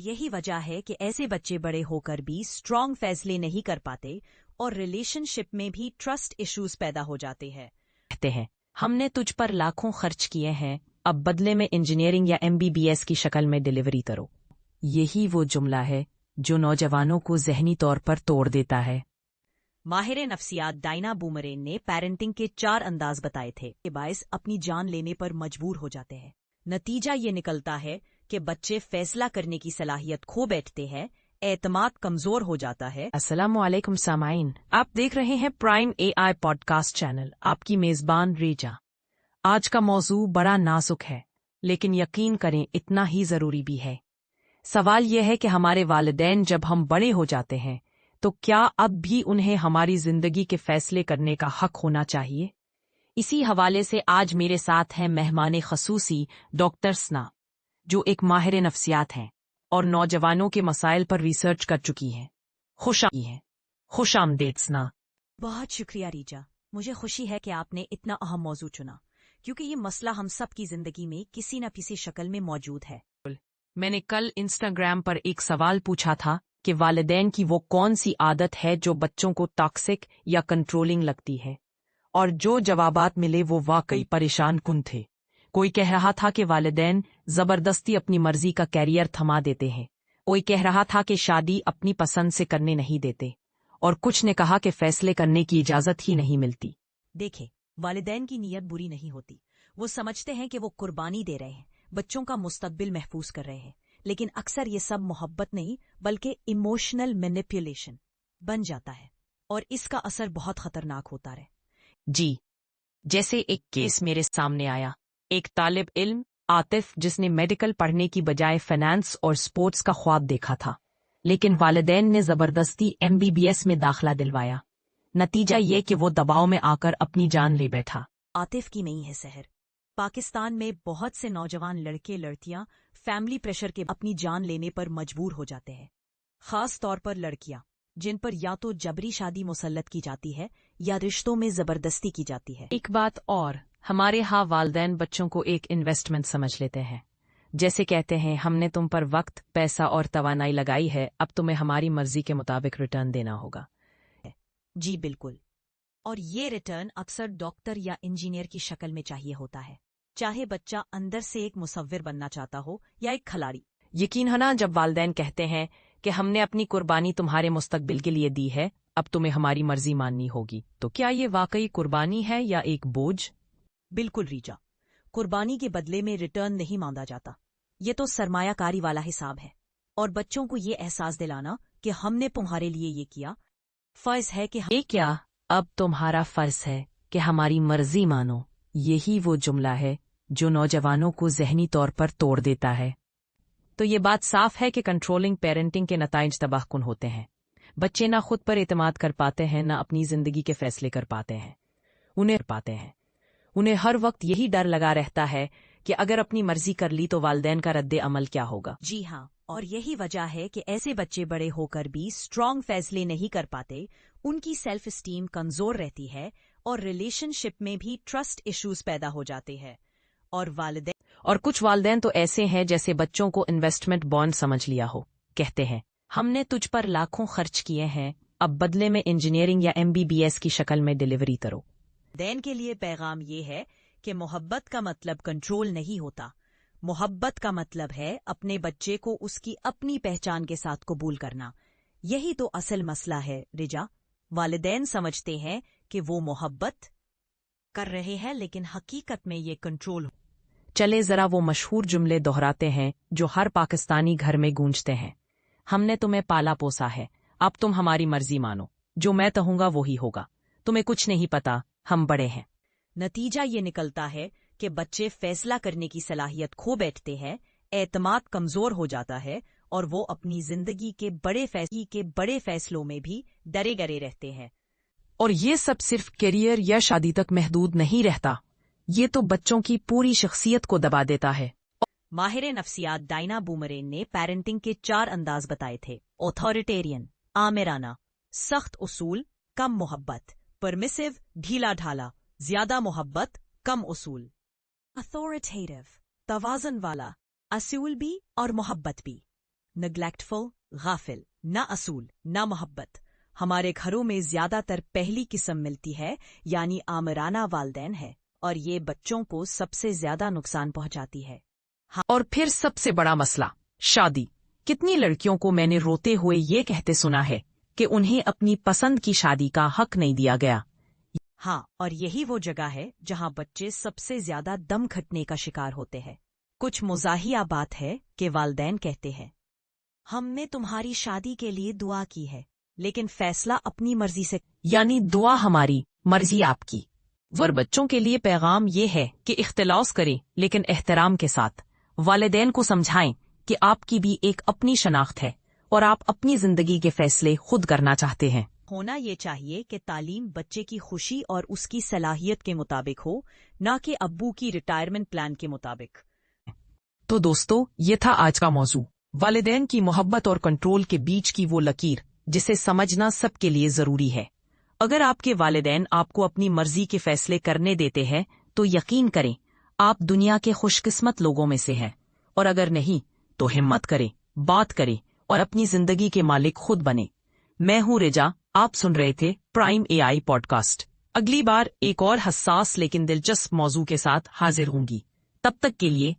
यही वजह है कि ऐसे बच्चे बड़े होकर भी स्ट्रॉन्ग फैसले नहीं कर पाते और रिलेशनशिप में भी ट्रस्ट इश्यूज पैदा हो जाते हैं। कहते हैं हमने तुझ पर लाखों खर्च किए हैं, अब बदले में इंजीनियरिंग या MBBS की शक्ल में डिलीवरी करो। यही वो जुमला है जो नौजवानों को ज़हनी तौर पर तोड़ देता है। माहिर नफ्सियात डायना बूमरेन ने पेरेंटिंग के 4 अंदाज बताए थे कि बायस अपनी जान लेने पर मजबूर हो जाते हैं। नतीजा ये निकलता है कि बच्चे फैसला करने की सलाहियत खो बैठते हैं, एतमाद कमजोर हो जाता है। अस्सलामु अलैकुम सामाइन, आप देख रहे हैं प्राइम AI पॉडकास्ट चैनल, आपकी मेजबान रेजा। आज का मौजू बड़ा नाजुक है, लेकिन यकीन करें इतना ही जरूरी भी है। सवाल यह है कि हमारे वालिदैन जब हम बड़े हो जाते हैं तो क्या अब भी उन्हें हमारी जिंदगी के फैसले करने का हक होना चाहिए? इसी हवाले से आज मेरे साथ हैं मेहमान खसूसी डॉक्टर सना, जो एक माहिर नफ्सियात हैं और नौजवानों के मसाइल पर रिसर्च कर चुकी हैं। खुश आमदीद सना। बहुत शुक्रिया रीजा, मुझे खुशी है कि आपने इतना अहम मौजू चुना, क्योंकि ये मसला हम सब की जिंदगी में किसी न किसी शक्ल में मौजूद है। मैंने कल इंस्टाग्राम पर एक सवाल पूछा था कि वालिदैन की वो कौन सी आदत है जो बच्चों को टॉक्सिक या कंट्रोलिंग लगती है, और जो जवाबात मिले वो वाकई परेशान कुन थे। कोई कह रहा था कि वालिदैन जबरदस्ती अपनी मर्जी का कैरियर थमा देते हैं, कोई कह रहा था कि शादी अपनी पसंद से करने नहीं देते, और कुछ ने कहा कि फैसले करने की इजाजत ही नहीं मिलती। देखे, वालिदैन की नीयत बुरी नहीं होती, वो समझते हैं कि वो कुर्बानी दे रहे हैं, बच्चों का मुस्तकबिल महफूज कर रहे हैं, लेकिन अक्सर ये सब मोहब्बत नहीं बल्कि इमोशनल मैनिपुलेशन बन जाता है, और इसका असर बहुत खतरनाक होता है। जी, जैसे एक केस मेरे सामने आया, एक तालिब इल्म आतिफ जिसने मेडिकल पढ़ने की बजाय फाइनेंस और स्पोर्ट्स का ख्वाब देखा था, लेकिन वालिदैन ने जबरदस्ती MBBS में दाखिला दिलवाया। नतीजा ये कि वो दबाव में आकर अपनी जान ले बैठा। आतिफ की नहीं है सहर, पाकिस्तान में बहुत से नौजवान लड़के लड़कियां फैमिली प्रेशर के अपनी जान लेने पर मजबूर हो जाते हैं, खास तौर पर लड़कियां जिन पर या तो जबरी शादी मुसल्लत की जाती है या रिश्तों में जबरदस्ती की जाती है। एक बात और, हमारे यहाँ वालिदैन बच्चों को एक इन्वेस्टमेंट समझ लेते हैं। जैसे कहते हैं हमने तुम पर वक्त, पैसा और तवानाई लगाई है, अब तुम्हें हमारी मर्जी के मुताबिक रिटर्न देना होगा। जी बिल्कुल, और ये रिटर्न अक्सर डॉक्टर या इंजीनियर की शक्ल में चाहिए होता है, चाहे बच्चा अंदर से एक मुसव्विर बनना चाहता हो या एक खिलाड़ी। यकीन है ना, जब वालिदैन कहते हैं कि हमने अपनी कुर्बानी तुम्हारे मुस्तकबिल के लिए दी है, अब तुम्हें हमारी मर्जी माननी होगी, तो क्या ये वाकई कुर्बानी है या एक बोझ? बिल्कुल रीजा, कुर्बानी के बदले में रिटर्न नहीं मांगा जाता, ये तो सरमायाकारी वाला हिसाब है, और बच्चों को ये एहसास दिलाना कि हमने तुम्हारे लिए ये किया, फर्ज है कि ये क्या अब तुम्हारा फर्ज है कि हमारी मर्जी मानो, यही वो जुमला है जो नौजवानों को ज़हनी तौर पर तोड़ देता है। तो ये बात साफ है कि कंट्रोलिंग पेरेंटिंग के नताइज तबाहकुन होते हैं। बच्चे ना खुद पर एतमाद कर पाते हैं, ना अपनी जिंदगी के फैसले कर पाते हैं। उन्हें हर वक्त यही डर लगा रहता है कि अगर अपनी मर्जी कर ली तो वालिदैन का रद्द अमल क्या होगा। जी हाँ, और यही वजह है कि ऐसे बच्चे बड़े होकर भी स्ट्रॉन्ग फैसले नहीं कर पाते, उनकी सेल्फ स्टीम कमजोर रहती है और रिलेशनशिप में भी ट्रस्ट इश्यूज पैदा हो जाते हैं। और कुछ वालिदैन तो ऐसे हैं जैसे बच्चों को इन्वेस्टमेंट बॉन्ड समझ लिया हो। कहते हैं हमने तुझ पर लाखों खर्च किए हैं, अब बदले में इंजीनियरिंग या MBBS की शक्ल में डिलीवरी करो। वालिदैन के लिए पैगाम ये है कि मोहब्बत का मतलब कंट्रोल नहीं होता, मोहब्बत का मतलब है अपने बच्चे को उसकी अपनी पहचान के साथ कबूल करना। यही तो असल मसला है रिजा, वालिदैन समझते हैं कि वो मोहब्बत कर रहे हैं, लेकिन हकीकत में ये कंट्रोल। चले जरा वो मशहूर जुमले दोहराते हैं जो हर पाकिस्तानी घर में गूंजते हैं। हमने तुम्हें पाला पोसा है, अब तुम हमारी मर्जी मानो, जो मैं कहूंगा वही होगा, तुम्हें कुछ नहीं पता, हम बड़े हैं। नतीजा ये निकलता है कि बच्चे फैसला करने की सलाहियत खो बैठते हैं, एतमाद कमजोर हो जाता है, और वो अपनी जिंदगी के बड़े फैसलों में भी डरे डरे रहते हैं। और ये सब सिर्फ करियर या शादी तक महदूद नहीं रहता, ये तो बच्चों की पूरी शख्सियत को दबा देता है। माहिर नफ्सियात डायना बूमरेन ने पेरेंटिंग के 4 अंदाज बताए थे: ऑथोरिटेरियन, आमिराना, सख्त उसूल, कम मोहब्बत; परमिसिव, ढीला ढाला, ज्यादा मोहब्बत, कम उसूल; अथॉरिटेटिव, तवाज़न वाला, असूल भी और मोहब्बत भी। نگلیکٹفل، غافل، نہ اصول، نہ محبت۔ ہمارے گھروں میں زیادہ تر پہلی قسم ملتی ہے، یعنی آمرانہ والدین ہے، اور یہ بچوں کو سب سے زیادہ نقصان پہنچاتی ہے۔ اور پھر سب سے بڑا مسئلہ، شادی۔ کتنی لڑکیوں کو میں نے روتے ہوئے یہ کہتے سنا ہے کہ انہیں اپنی پسند کی شادی کا حق نہیں دیا گیا۔ ہاں، اور یہی وہ جگہ ہے جہاں بچے سب سے زیادہ دم کھٹنے کا شکار ہوتے ہیں۔ کچھ مزاحیہ بات ہے کہ والدین کہتے ہیں، ہم نے تمہاری شادی کے لیے دعا کی ہے، لیکن فیصلہ اپنی مرضی سے۔ یعنی دعا ہماری، مرضی آپ کی۔ ور بچوں کے لیے پیغام یہ ہے کہ اختلاف کریں لیکن احترام کے ساتھ۔ والدین کو سمجھائیں کہ آپ کی بھی ایک اپنی شناخت ہے اور آپ اپنی زندگی کے فیصلے خود کرنا چاہتے ہیں۔ ہونا یہ چاہیے کہ تعلیم بچے کی خوشی اور اس کی صلاحیت کے مطابق ہو، نہ کہ ابو کی ریٹائرمنٹ پلان کے مطابق۔ تو دوستو، یہ تھا آج کا موضوع، والدین کی محبت اور کنٹرول کے بیچ کی وہ لکیر جسے سمجھنا سب کے لیے ضروری ہے۔ اگر آپ کے والدین آپ کو اپنی مرضی کے فیصلے کرنے دیتے ہیں تو یقین کریں آپ دنیا کے خوش قسمت لوگوں میں سے ہیں، اور اگر نہیں تو ہمت کریں، بات کریں اور اپنی زندگی کے مالک خود بنیں۔ میں ہوں رجا، آپ سن رہے تھے پرائم اے آئی پوڈ کاسٹ۔ اگلی بار ایک اور حساس لیکن دلچسپ موضوع کے ساتھ حاضر ہوں گی۔ تب تک کے لیے